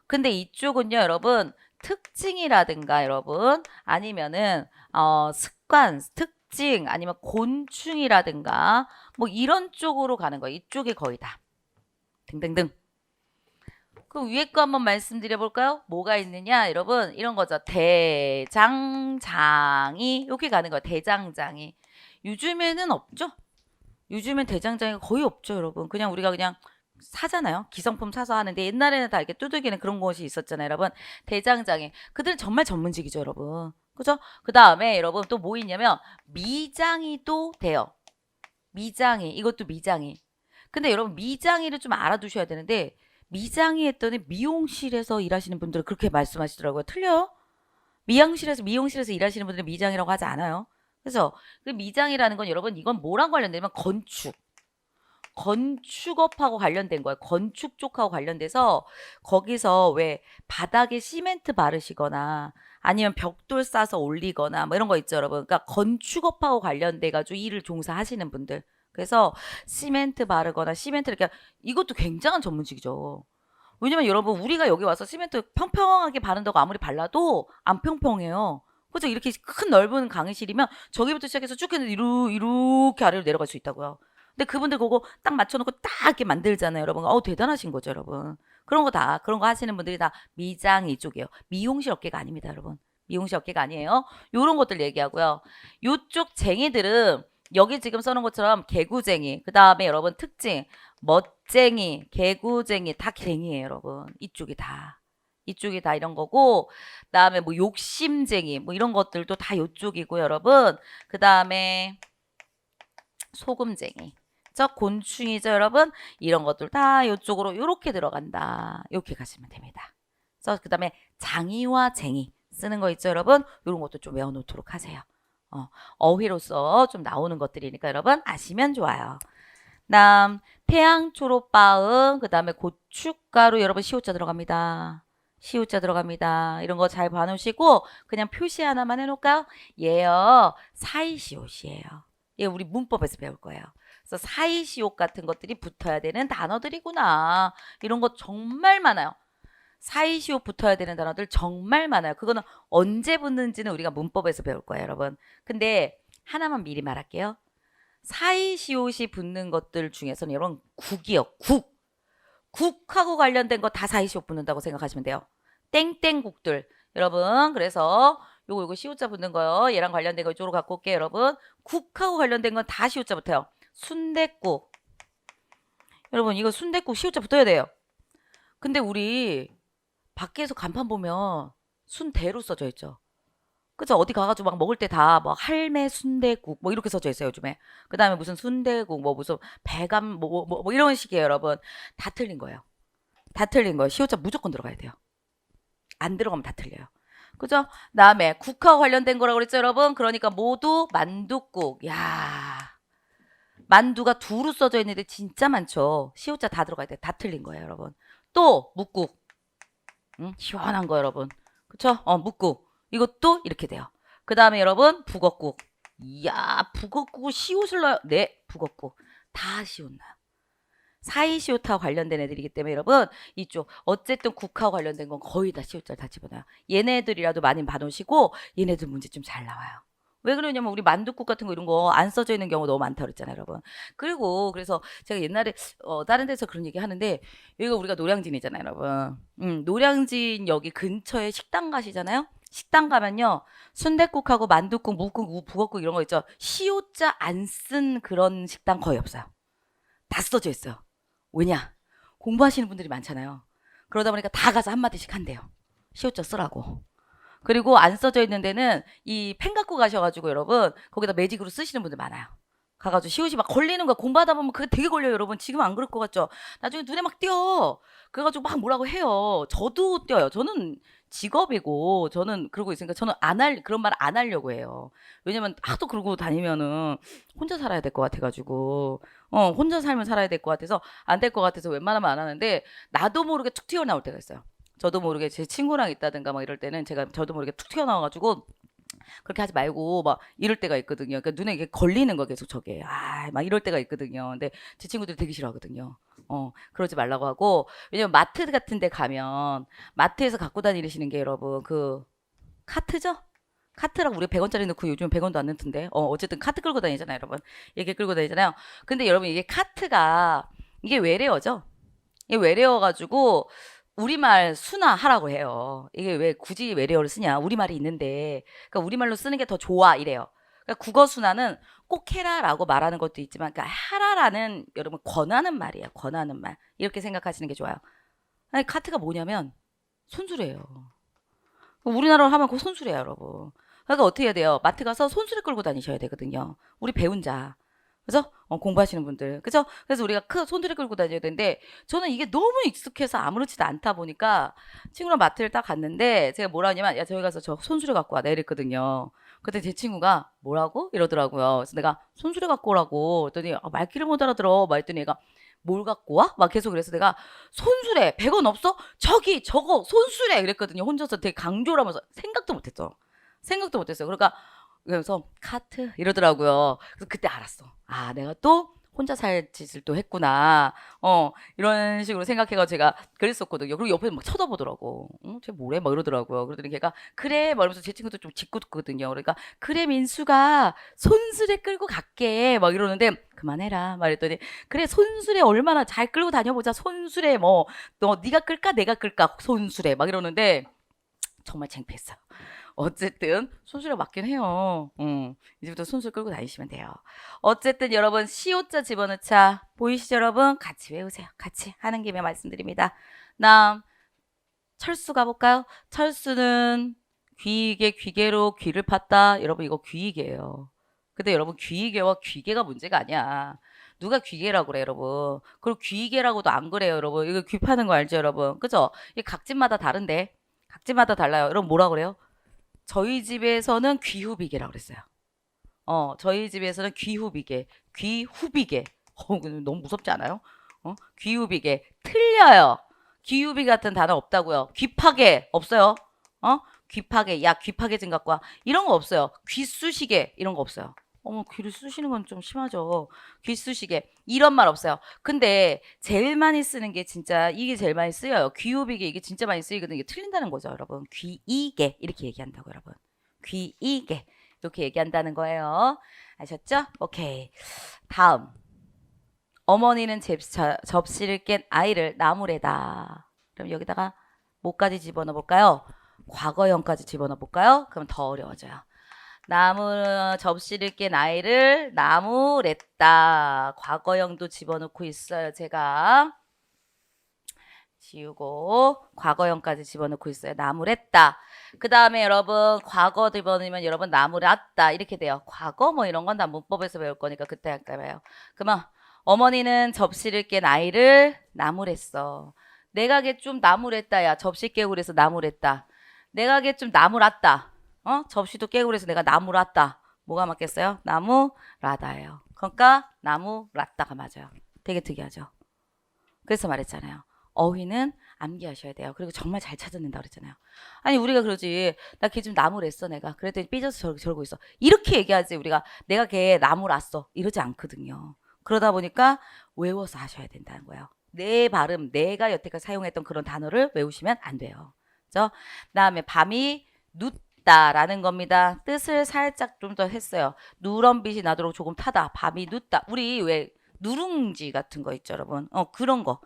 근데 이쪽은요, 여러분 특징이라든가 여러분 아니면은 습관, 특징 아니면 곤충이라든가 뭐 이런 쪽으로 가는 거예요. 이쪽이 거의 다. 등등등. 그럼 위에 거 한번 말씀드려 볼까요? 뭐가 있느냐 여러분 이런 거죠. 대장장이 이렇게 가는 거예요. 대장장이. 요즘에는 없죠. 요즘엔 대장장이가 거의 없죠 여러분. 그냥 우리가 그냥 사잖아요. 기성품 사서 하는데 옛날에는 다 이렇게 두들기는 그런 것이 있었잖아요 여러분. 대장장이. 그들은 정말 전문직이죠 여러분. 그죠? 그 다음에 여러분 또 뭐 있냐면 미장이도 돼요. 미장이. 이것도 미장이. 근데 여러분 미장이를 좀 알아두셔야 되는데 미장이 했더니 미용실에서 일하시는 분들은 그렇게 말씀하시더라고요. 틀려요? 미용실에서 일하시는 분들은 미장이라고 하지 않아요. 그래서 그 미장이라는 건 여러분 이건 뭐랑 관련되면 건축업하고 관련된 거예요. 건축 쪽하고 관련돼서 거기서 왜 바닥에 시멘트 바르시거나 아니면 벽돌 싸서 올리거나 뭐 이런 거 있죠, 여러분. 그러니까 건축업하고 관련돼 가지고 일을 종사하시는 분들. 그래서 시멘트 바르거나 시멘트 이렇게 이것도 굉장한 전문직이죠. 왜냐면 여러분 우리가 여기 와서 시멘트 평평하게 바른다고 아무리 발라도 안 평평해요. 그죠? 이렇게 큰 넓은 강의실이면 저기부터 시작해서 쭉 했는데 이렇게 아래로 내려갈 수 있다고요. 근데 그분들 그거 딱 맞춰놓고 딱 이렇게 만들잖아요, 여러분. 대단하신 거죠, 여러분. 그런 거 하시는 분들이 다 미장 이쪽이에요. 미용실 업계가 아닙니다, 여러분. 미용실 업계가 아니에요. 요런 것들 얘기하고요. 요쪽 쟁이들은 여기 지금 써놓은 것처럼 개구쟁이, 그 다음에 여러분 특징, 멋쟁이, 개구쟁이 다 쟁이에요, 여러분. 이쪽이 다 이런 거고, 그 다음에 뭐 욕심쟁이, 뭐 이런 것들도 다 요쪽이고, 여러분. 그 다음에 소금쟁이. 저 곤충이죠, 여러분. 이런 것들 다 이쪽으로 이렇게 들어간다. 이렇게 가시면 됩니다. 그 다음에 장이와 쟁이 쓰는 거 있죠, 여러분. 이런 것도 좀 외워놓도록 하세요. 어휘로서 좀 나오는 것들이니까 여러분 아시면 좋아요. 다음 태양 초록바음, 그 다음에 고춧가루 여러분 시옷자 들어갑니다. 시옷자 들어갑니다. 이런 거 잘 봐놓으시고 그냥 표시 하나만 해놓을까요? 얘요 사이시옷이에요. 얘 우리 문법에서 배울 거예요. 그래서 사이시옷 같은 것들이 붙어야 되는 단어들이구나. 이런 거 정말 많아요. 사이시옷 붙어야 되는 단어들 정말 많아요. 그거는 언제 붙는지는 우리가 문법에서 배울 거예요, 여러분. 근데 하나만 미리 말할게요. 사이시옷이 붙는 것들 중에서는 여러분 국이요. 국하고 관련된 거 다 사이시옷 붙는다고 생각하시면 돼요. 땡땡국들. 여러분 그래서 요거 시옷자 붙는 거요. 얘랑 관련된 거 이쪽으로 갖고 올게요, 여러분. 국하고 관련된 건 다 시옷자 붙어요. 순댓국. 여러분 이거 순댓국 시옷자 붙어야 돼요. 근데 우리 밖에서 간판 보면 순대로 써져 있죠. 그죠? 어디 가가지고 막 먹을 때 다 뭐 할매 순대국 뭐 이렇게 써져 있어요, 요즘에. 그 다음에 무슨 순대국 뭐 무슨 배감 뭐 이런 식이에요, 여러분. 다 틀린 거예요. 다 틀린 거예요. 시옷자 무조건 들어가야 돼요. 안 들어가면 다 틀려요. 그죠? 다음에 국하고 관련된 거라고 그랬죠, 여러분? 그러니까 모두 만둣국. 야, 만두가 두루 써져 있는데 진짜 많죠. 시옷자 다 들어가야 돼. 다 틀린 거예요, 여러분. 또 묵국. 시원한 거 여러분. 그쵸? 묵국. 이것도 이렇게 돼요. 그 다음에 여러분 북엇국. 이야, 북엇국을 시옷을 넣어요. 네, 북엇국. 다 시옷 나요. 사이시옷하고 관련된 애들이기 때문에 여러분 이쪽 어쨌든 국하고 관련된 건 거의 다 시옷자를 다 집어넣어요. 얘네들이라도 많이 봐놓으시고 얘네들 문제 좀 잘 나와요. 왜 그러냐면 우리 만둣국 같은 거 이런 거 안 써져 있는 경우 너무 많다 그랬잖아요, 여러분. 그리고 그래서 제가 옛날에 다른 데서 그런 얘기 하는데 여기가 우리가 노량진이잖아요, 여러분. 노량진 여기 근처에 식당 가시잖아요. 식당 가면요. 순댓국하고 만둣국, 묵국, 북엇국 이런 거 있죠. 시오자 안 쓴 그런 식당 거의 없어요. 다 써져 있어요. 왜냐? 공부하시는 분들이 많잖아요. 그러다 보니까 다 가서 한마디씩 한대요. 시오자 쓰라고. 그리고 안 써져 있는 데는 이 펜 갖고 가셔가지고 여러분 거기다 매직으로 쓰시는 분들 많아요. 가가지고 시옷이 막 걸리는 거야. 공부하다 보면 그게 되게 걸려요, 여러분. 지금 안 그럴 것 같죠? 나중에 눈에 막 띄어. 그래가지고 막 뭐라고 해요. 저도 띄어요. 저는 직업이고 저는 그러고 있으니까 저는 그런 말 안 하려고 해요. 왜냐면 하도 그러고 다니면은 혼자 살아야 될 것 같아가지고 혼자 살면 살아야 될 것 같아서 안 될 것 같아서 웬만하면 안 하는데 나도 모르게 툭 튀어나올 때가 있어요. 저도 모르게 제 친구랑 있다든가 막 이럴 때는 제가 저도 모르게 툭 튀어나와가지고 그렇게 하지 말고 막 이럴 때가 있거든요. 그러니까 눈에 이게 걸리는 거 계속 저게 막 이럴 때가 있거든요. 근데 제 친구들이 되게 싫어하거든요. 그러지 말라고 하고 왜냐면 마트 같은 데 가면 마트에서 갖고 다니시는 게 여러분 그 카트죠? 카트랑 우리 100원짜리 넣고 요즘 100원도 안 넣던데. 어쨌든 카트 끌고 다니잖아요, 여러분. 이렇게 끌고 다니잖아요. 근데 여러분 이게 카트가 이게 외래어죠. 이게 외래어가지고 우리말 순화하라고 해요. 이게 왜 굳이 외래어를 쓰냐? 우리말이 있는데. 그러니까 우리말로 쓰는 게 더 좋아 이래요. 그러니까 국어 순화는 꼭 해라라고 말하는 것도 있지만 그러니까 하라라는 여러분 권하는 말이에요. 권하는 말. 이렇게 생각하시는 게 좋아요. 아니 카트가 뭐냐면 손수레예요. 우리나라로 하면 그 손수레야, 여러분. 그러니까 어떻게 해야 돼요? 마트 가서 손수레 끌고 다니셔야 되거든요. 우리 배운 자. 그래서 공부하시는 분들. 그죠? 그래서 우리가 손들이 끌고 다녀야 되는데 저는 이게 너무 익숙해서 아무렇지도 않다 보니까 친구랑 마트를 딱 갔는데 제가 뭐라 하냐면 야 저기 가서 저 손수레 갖고 와 내랬거든요. 그때 제 친구가 뭐라고? 이러더라고요. 그래서 내가 손수레 갖고 오라고 그랬더니 말귀를 못 알아들어. 막 했더니 얘가 뭘 갖고 와? 막 계속 그래서 내가 손수레 100원 없어? 저기 저거 손수레 그랬거든요. 혼자서 되게 강조를 하면서 생각도 못했죠. 생각도 못했어요. 그러니까 그래서 카트 이러더라고요. 그래서 그때 알았어. 내가 또 혼자 살 짓을 또 했구나. 이런 식으로 생각해가 제가 그랬었거든요. 그리고 옆에 막 쳐다보더라고. 쟤 뭐래? 막 이러더라고요. 그러더니 걔가 그래, 막 이러면서 제 친구도 좀 짓궂거든요. 그러니까 그래 민수가 손수레 끌고 갈게. 막 이러는데 그만해라. 말했더니 그래 손수레 얼마나 잘 끌고 다녀보자. 손수레 뭐 너 네가 끌까 내가 끌까 손수레 막 이러는데 정말 창피했어요. 어쨌든 손수레 맞긴 해요. 이제부터 손수 끌고 다니시면 돼요. 어쨌든 여러분 시옷자 집어넣자 보이시죠 여러분? 같이 외우세요. 같이 하는 김에 말씀드립니다. 다음 철수 가볼까요? 철수는 귀이개 귀개로 귀를 팠다. 여러분 이거 귀이개예요. 근데 여러분 귀이개와 귀개가 문제가 아니야. 누가 귀개라고 그래 여러분. 그리고 귀이개라고도 안 그래요 여러분. 이거 귀 파는 거 알죠 여러분? 그죠? 이게 각집마다 다른데 각집마다 달라요. 여러분 뭐라 그래요? 저희 집에서는 귀후비개라고 그랬어요. 저희 집에서는 귀후비개, 귀후비개. 너무 무섭지 않아요? 귀후비개. 틀려요. 귀후비 같은 단어 없다고요. 귀파개 없어요. 귀파개. 야, 귀파개 좀 갖고 와. 이런 거 없어요. 귀쑤시개 이런 거 없어요. 귀를 쑤시는 건 좀 심하죠. 귀쑤시개 이런 말 없어요. 근데 제일 많이 쓰는 게 진짜 이게 제일 많이 쓰여요. 귀후비개 이게 진짜 많이 쓰이거든요. 이게 틀린다는 거죠, 여러분. 귀이개 이렇게 얘기한다고 여러분. 귀이개 이렇게 얘기한다는 거예요. 아셨죠? 오케이. 다음. 어머니는 접시를 깬 아이를 나무래다. 그럼 여기다가 뭐까지 집어넣어 볼까요? 과거형까지 집어넣어 볼까요? 그럼 더 어려워져요. 접시를 깬 아이를 나무랬다. 과거형도 집어넣고 있어요. 제가 지우고 과거형까지 집어넣고 있어요. 나무랬다. 그 다음에 여러분 과거 집어넣으면 여러분 나무랐다 이렇게 돼요. 과거 뭐 이런 건 다 문법에서 배울 거니까 그때 할까요? 그러면 어머니는 접시를 깬 아이를 나무랬어. 내가 걔 좀 나무랬다. 야 접시 깨고 그래서 나무랬다. 내가 걔 좀 나무랐다. 접시도 깨고 그래서 내가 나무랐다. 뭐가 맞겠어요? 나무라다예요. 그러니까 나무랐다가 맞아요. 되게 특이하죠. 그래서 말했잖아요. 어휘는 암기하셔야 돼요. 그리고 정말 잘 찾아낸다 그랬잖아요. 아니 우리가 그러지. 나 걔 좀 나무랬어 내가. 그랬더니 삐져서 저러고 있어. 이렇게 얘기하지 우리가. 내가 걔 나무랐어. 이러지 않거든요. 그러다 보니까 외워서 하셔야 된다는 거예요. 내 발음, 내가 여태까지 사용했던 그런 단어를 외우시면 안 돼요. 그죠? 그다음에 밤이 있다라는 겁니다. 뜻을 살짝 좀 더 했어요. 누런 빛이 나도록 조금 타다. 밤이 눕다. 우리 왜 누룽지 같은 거 있죠, 여러분? 그런 거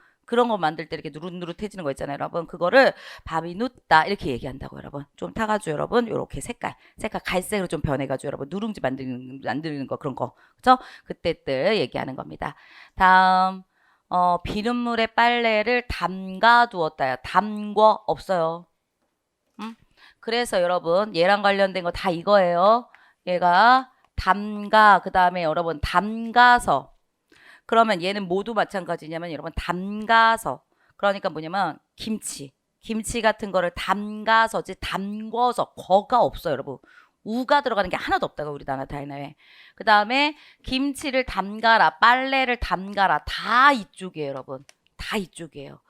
만들 때 이렇게 누릇누릇해지는 거 있잖아요, 여러분. 그거를 밤이 눕다 이렇게 얘기한다고, 여러분. 좀 타가지고 여러분 요렇게 색깔 갈색으로 좀 변해가지고 여러분 누룽지 만드는 거 그런 거, 그죠? 그때 때 얘기하는 겁니다. 다음 비눗물에 빨래를 담가 두었다요. 담궈 없어요. 그래서 여러분 얘랑 관련된 거 다 이거예요. 얘가 담가, 그 다음에 여러분 담가서. 그러면 얘는 모두 마찬가지냐면 여러분 담가서. 그러니까 뭐냐면 김치 같은 거를 담가서, 담궈서. 거가 없어요, 여러분. 우가 들어가는 게 하나도 없다고 우리 다이나에. 그 다음에 김치를 담가라, 빨래를 담가라. 다 이쪽이에요, 여러분. 다 이쪽이에요.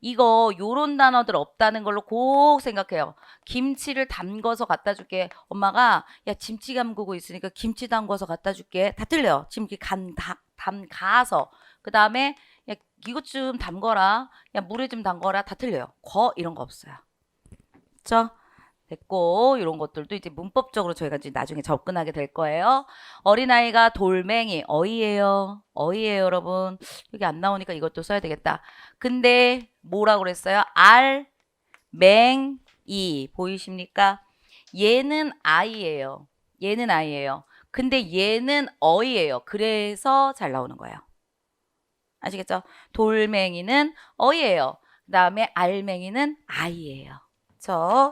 이거 요런 단어들 없다는 걸로 꼭 생각해요. 김치를 담궈서 갖다 줄게. 엄마가 야 김치 담그고 있으니까 김치 담궈서 갖다 줄게. 다 틀려요. 김치 담가서. 그 다음에 야 이것 좀 담궈라. 야 물에 좀 담궈라. 다 틀려요. 이런 거 없어요. 그렇죠? 됐고, 이런 것들도 이제 문법적으로 저희가 이제 나중에 접근하게 될 거예요. 어린아이가 돌멩이, 어이예요, 여러분. 여기 안 나오니까 이것도 써야 되겠다. 근데 뭐라고 그랬어요? 맹이 보이십니까? 얘는 아이예요. 근데 얘는 어이예요. 그래서 잘 나오는 거예요. 아시겠죠? 돌멩이는 어이예요. 그 다음에 알맹이는 아이예요.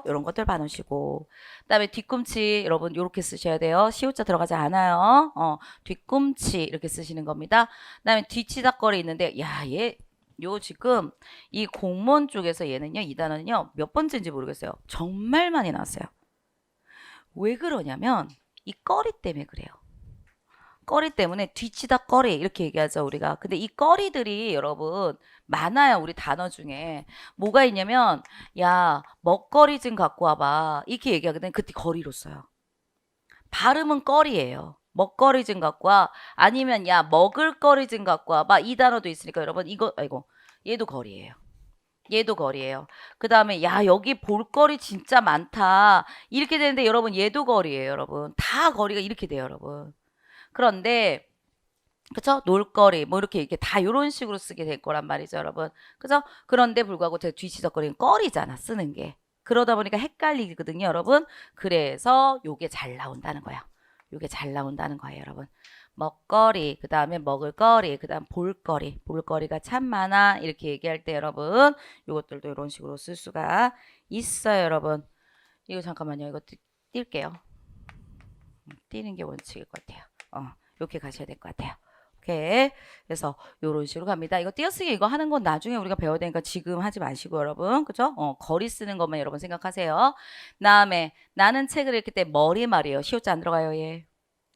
이런 것들 봐놓으시고, 그 다음에 뒤꿈치 여러분 이렇게 쓰셔야 돼요. 시옷자 들어가지 않아요. 뒤꿈치 이렇게 쓰시는 겁니다. 그 다음에 뒤치다거리 있는데 요 지금 이 공무원 쪽에서 얘는요, 이 단어는요 몇 번째인지 모르겠어요. 정말 많이 나왔어요. 왜 그러냐면 이 꺼리 때문에 그래요. 꺼리 때문에 뒤치다 꺼리 이렇게 얘기하죠, 우리가. 근데 이 꺼리들이 여러분 많아요. 우리 단어 중에 뭐가 있냐면 야 먹거리 좀 갖고 와봐 이렇게 얘기하거든. 그때 거리로 써요. 발음은 꺼리예요. 먹거리 좀 갖고 와. 아니면 야 먹을거리 좀 갖고 와봐. 이 단어도 있으니까 여러분 얘도 거리예요. 그 다음에 야 여기 볼거리 진짜 많다 이렇게 되는데 여러분 얘도 거리예요. 여러분 다 거리가 이렇게 돼요, 여러분. 그런데 그쵸? 놀거리 뭐 이렇게 다 이런 식으로 쓰게 될 거란 말이죠, 여러분. 그죠? 그런데 불구하고 제가 뒤치적거리는 꺼리잖아, 쓰는 게. 그러다 보니까 헷갈리거든요, 여러분. 그래서 요게 잘 나온다는 거야. 여러분. 먹거리, 그 다음에 먹을거리, 그 다음 볼거리가 참 많아 이렇게 얘기할 때 여러분 요것들도 이런 식으로 쓸 수가 있어요, 여러분. 이거 잠깐만요, 이거 뛸게요. 띄는 게 원칙일 것 같아요. 이렇게 가셔야 될 것 같아요. 오케이. 그래서 요런 식으로 갑니다. 이거 띄어쓰기 이거 하는 건 나중에 우리가 배워야 되니까 지금 하지 마시고 여러분. 그죠? 거리 쓰는 것만 여러분 생각하세요. 다음에 나는 책을 읽을 때 머리말이에요. 시옷자 안 들어가요, 얘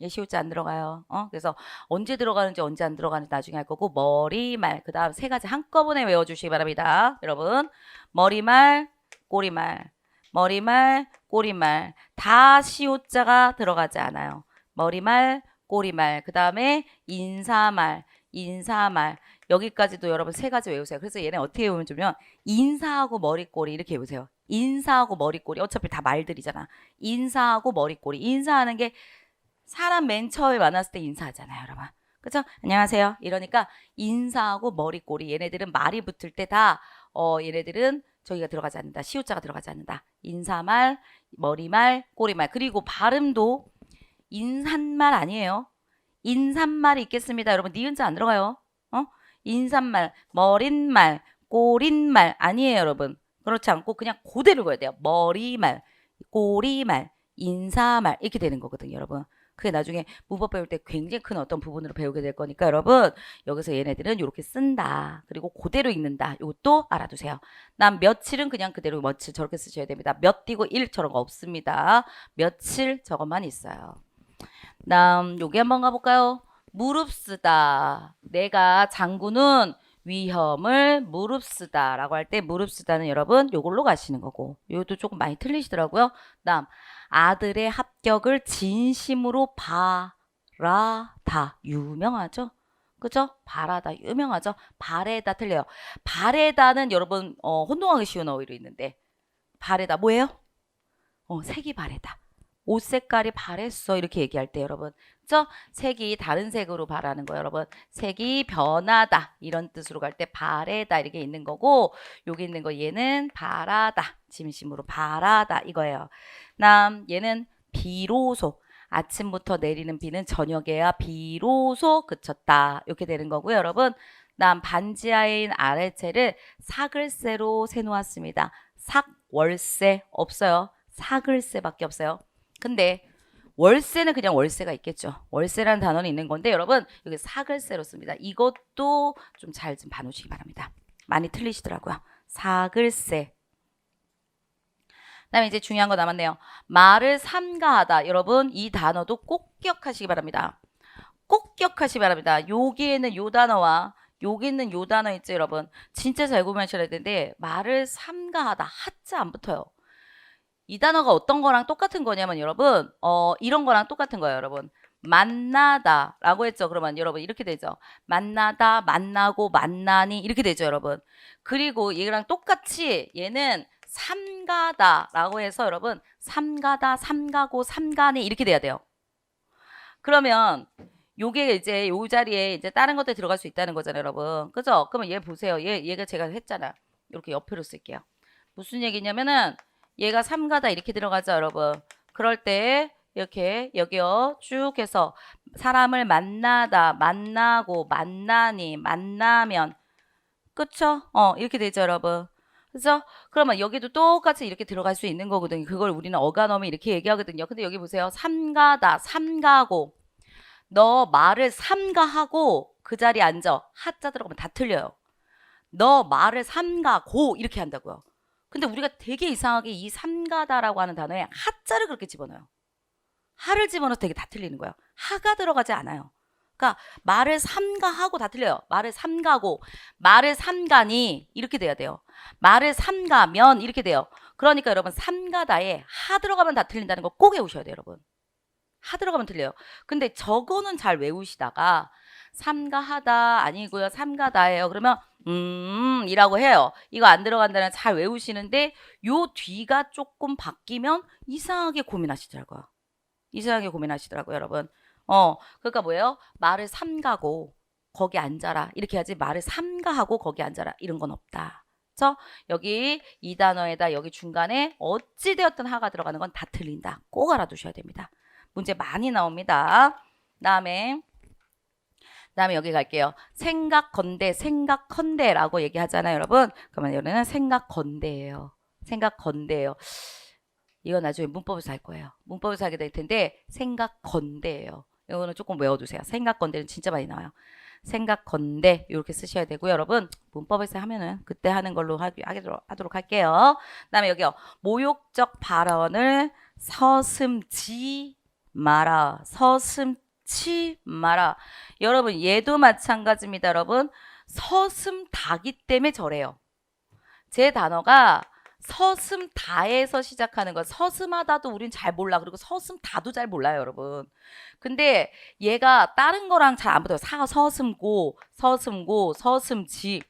시옷자 안 들어가요. 그래서 언제 들어가는지 언제 안 들어가는지 나중에 할 거고 머리말 그 다음 세 가지 한꺼번에 외워주시기 바랍니다. 여러분 머리말, 꼬리말, 머리말, 꼬리말 다 시옷자가 들어가지 않아요. 머리말, 꼬리말, 그 다음에 인사말, 여기까지도 여러분 세 가지 외우세요. 그래서 얘네 어떻게 외우면 좋으면 인사하고 머리꼬리 이렇게 외우세요. 인사하고 머리꼬리 어차피 다 말들이잖아. 인사하고 머리꼬리. 인사하는 게 사람 맨 처음에 만났을 때 인사하잖아요, 여러분. 그죠? 안녕하세요. 이러니까 인사하고 머리꼬리. 얘네들은 말이 붙을 때 다 얘네들은 저기가 들어가지 않는다. 시옷자가 들어가지 않는다. 인사말, 머리말, 꼬리말. 그리고 발음도 인산말 아니에요. 인산말이 있겠습니다. 여러분 니은자 안 들어가요. 인산말, 머릿말, 꼬릿말 아니에요, 여러분. 그렇지 않고 그냥 그대로 읽어야 돼요. 머리말, 꼬리말, 인사말 이렇게 되는 거거든요, 여러분. 그게 나중에 문법 배울 때 굉장히 큰 어떤 부분으로 배우게 될 거니까 여러분 여기서 얘네들은 이렇게 쓴다. 그리고 그대로 읽는다. 이것도 알아두세요. 난 며칠은 그냥 그대로 며칠 저렇게 쓰셔야 됩니다. 몇 띄고 일 저런 거 없습니다. 며칠 저것만 있어요. 다음 여기 한번 가볼까요? 무릅쓰다. 내가 장군은 위험을 무릅쓰다 라고 할 때 무릅쓰다는 여러분 요걸로 가시는 거고 이것도 조금 많이 틀리시더라고요. 다음 아들의 합격을 진심으로 바라다 유명하죠. 그죠? 바라다 유명하죠. 바래다 틀려요. 바래다는 여러분 혼동하기 쉬운 어휘로 있는데 바래다 뭐예요? 색이 바래다. 옷 색깔이 바랬어. 이렇게 얘기할 때 여러분. 그죠? 색이 다른 색으로 바라는 거 여러분. 색이 변하다. 이런 뜻으로 갈 때 바래다. 이렇게 있는 거고 여기 있는 거 얘는 바라다. 진심으로 바라다. 이거예요. 얘는 비로소. 아침부터 내리는 비는 저녁에야 비로소 그쳤다. 이렇게 되는 거고요. 여러분. 반지하인 아래채를 사글세로 세놓았습니다. 삭월세 없어요. 사글세밖에 없어요. 근데 월세는 그냥 월세가 있겠죠. 월세라는 단어는 있는 건데 여러분 여기 사글세로 씁니다. 이것도 좀 잘 좀 봐놓으시기 바랍니다. 많이 틀리시더라고요. 사글세. 그다음에 이제 중요한 거 남았네요. 말을 삼가하다. 여러분 이 단어도 꼭 기억하시기 바랍니다. 꼭 기억하시기 바랍니다. 여기에는 요 단어와 여기 있는 요 단어 있죠 여러분. 진짜 잘 구분하셔야 되는데 말을 삼가하다. 하자 안 붙어요. 이 단어가 어떤 거랑 똑같은 거냐면 여러분 이런 거랑 똑같은 거예요 여러분. 만나다 라고 했죠. 그러면 여러분 이렇게 되죠. 만나다, 만나고, 만나니 이렇게 되죠 여러분. 그리고 얘랑 똑같이 얘는 삼가다 라고 해서 여러분 삼가다, 삼가고, 삼가니 이렇게 돼야 돼요. 그러면 요게 이제 요 자리에 이제 다른 것들 들어갈 수 있다는 거잖아요 여러분. 그죠? 그러면 얘 보세요. 얘가 제가 했잖아. 이렇게 옆으로 쓸게요. 무슨 얘기냐면은 얘가 삼가다 이렇게 들어가죠 여러분. 그럴 때 이렇게 여기요 쭉 해서 사람을 만나다, 만나고, 만나니, 만나면 그쵸? 이렇게 되죠 여러분. 그죠? 그러면 여기도 똑같이 이렇게 들어갈 수 있는 거거든요. 그걸 우리는 어간어미 이렇게 얘기하거든요. 근데 여기 보세요. 삼가다, 삼가고 너 말을 삼가하고 그 자리에 앉아. 하자 들어가면 다 틀려요. 너 말을 삼가고 이렇게 한다고요. 근데 우리가 되게 이상하게 이 삼가다라고 하는 단어에 하자를 그렇게 집어넣어요. 하를 집어넣어서 되게 다 틀리는 거예요. 하가 들어가지 않아요. 그러니까 말을 삼가하고 다 틀려요. 말을 삼가고 말을 삼가니 이렇게 돼야 돼요. 말을 삼가면 이렇게 돼요. 그러니까 여러분 삼가다에 하 들어가면 다 틀린다는 거 꼭 외우셔야 돼요 여러분. 하 들어가면 틀려요. 근데 저거는 잘 외우시다가 삼가하다 아니고요. 삼가다예요. 그러면 이라고 해요. 이거 안 들어간다는 잘 외우시는데 요 뒤가 조금 바뀌면 이상하게 고민하시더라고요. 이상하게 고민하시더라고요, 여러분. 그러니까 뭐예요? 말을 삼가고 거기 앉아라. 이렇게 하지 말을 삼가하고 거기 앉아라. 이런 건 없다. 그래서 여기 이 단어에다 여기 중간에 어찌되었든 하가 들어가는 건 다 틀린다. 꼭 알아두셔야 됩니다. 문제 많이 나옵니다. 다음에 여기 갈게요. 생각건대, 생각컨대라고 얘기하잖아요, 여러분. 그러면 여기는 생각건대예요. 생각건대예요. 이건 나중에 문법에서 할 거예요. 문법에서 하게 될 텐데 생각건대예요. 이거는 조금 외워두세요. 생각건대는 진짜 많이 나와요. 생각건대 이렇게 쓰셔야 되고요. 여러분 문법에서 하면은 그때 하는 걸로 하도록 할게요. 그다음에 여기요. 모욕적 발언을 서슴지 마라. 서슴지 마라. 여러분 얘도 마찬가지입니다. 여러분 서슴다기 때문에 저래요. 제 단어가 서슴다에서 시작하는 거. 서슴하다도 우린 잘 몰라. 그리고 서슴다도 잘 몰라요 여러분. 근데 얘가 다른 거랑 잘 안 붙어요. 서슴고, 서슴고, 서슴지.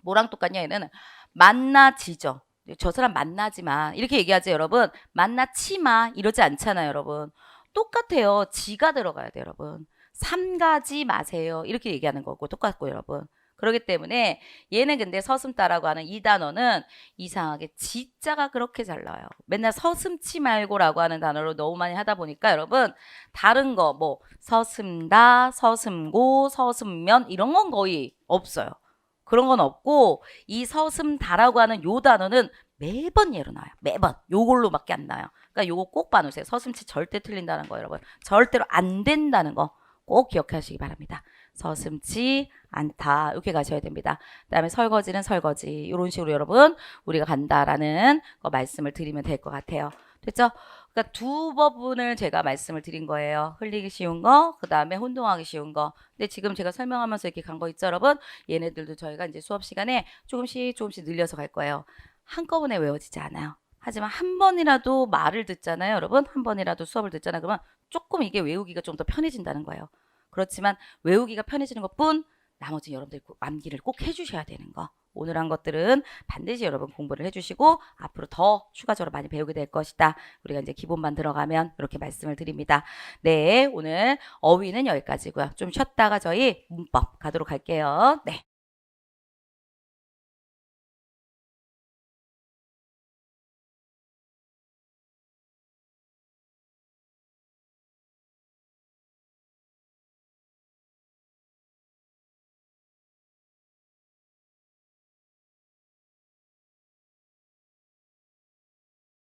뭐랑 똑같냐 얘는 만나지죠. 저 사람 만나지 마. 이렇게 얘기하지 여러분. 만나치 마. 이러지 않잖아요 여러분. 똑같아요. 지가 들어가야 돼요 여러분. 삼가지 마세요. 이렇게 얘기하는 거고 똑같고 여러분. 그렇기 때문에 얘는 근데 서슴다라고 하는 이 단어는 이상하게 지자가 그렇게 잘 나와요. 맨날 서슴치 말고라고 하는 단어로 너무 많이 하다 보니까 여러분 다른 거 뭐 서슴다, 서슴고, 서슴면 이런 건 거의 없어요. 그런 건 없고 이 서슴다라고 하는 요 단어는 매번 예로 나와요. 매번 요걸로밖에 안 나와요. 그러니까 요거 꼭 봐놓으세요. 서슴치 절대 틀린다는 거 여러분. 절대로 안 된다는 거 꼭 기억하시기 바랍니다. 서슴지 않다. 이렇게 가셔야 됩니다. 그 다음에 설거지는 설거지. 이런 식으로 여러분 우리가 간다라는 거 말씀을 드리면 될 것 같아요. 됐죠? 그러니까 두 부분을 제가 말씀을 드린 거예요. 흘리기 쉬운 거, 그 다음에 혼동하기 쉬운 거. 근데 지금 제가 설명하면서 이렇게 간 거 있죠, 여러분? 얘네들도 저희가 이제 수업 시간에 조금씩 늘려서 갈 거예요. 한꺼번에 외워지지 않아요. 하지만 한 번이라도 말을 듣잖아요, 여러분. 한 번이라도 수업을 듣잖아요. 그러면 조금 이게 외우기가 좀 더 편해진다는 거예요. 그렇지만 외우기가 편해지는 것뿐 나머지 여러분들 암기를 꼭 해주셔야 되는 거. 오늘 한 것들은 반드시 여러분 공부를 해주시고 앞으로 더 추가적으로 많이 배우게 될 것이다. 우리가 이제 기본만 들어가면 이렇게 말씀을 드립니다. 네, 오늘 어휘는 여기까지고요. 좀 쉬었다가 저희 문법 가도록 할게요. 네.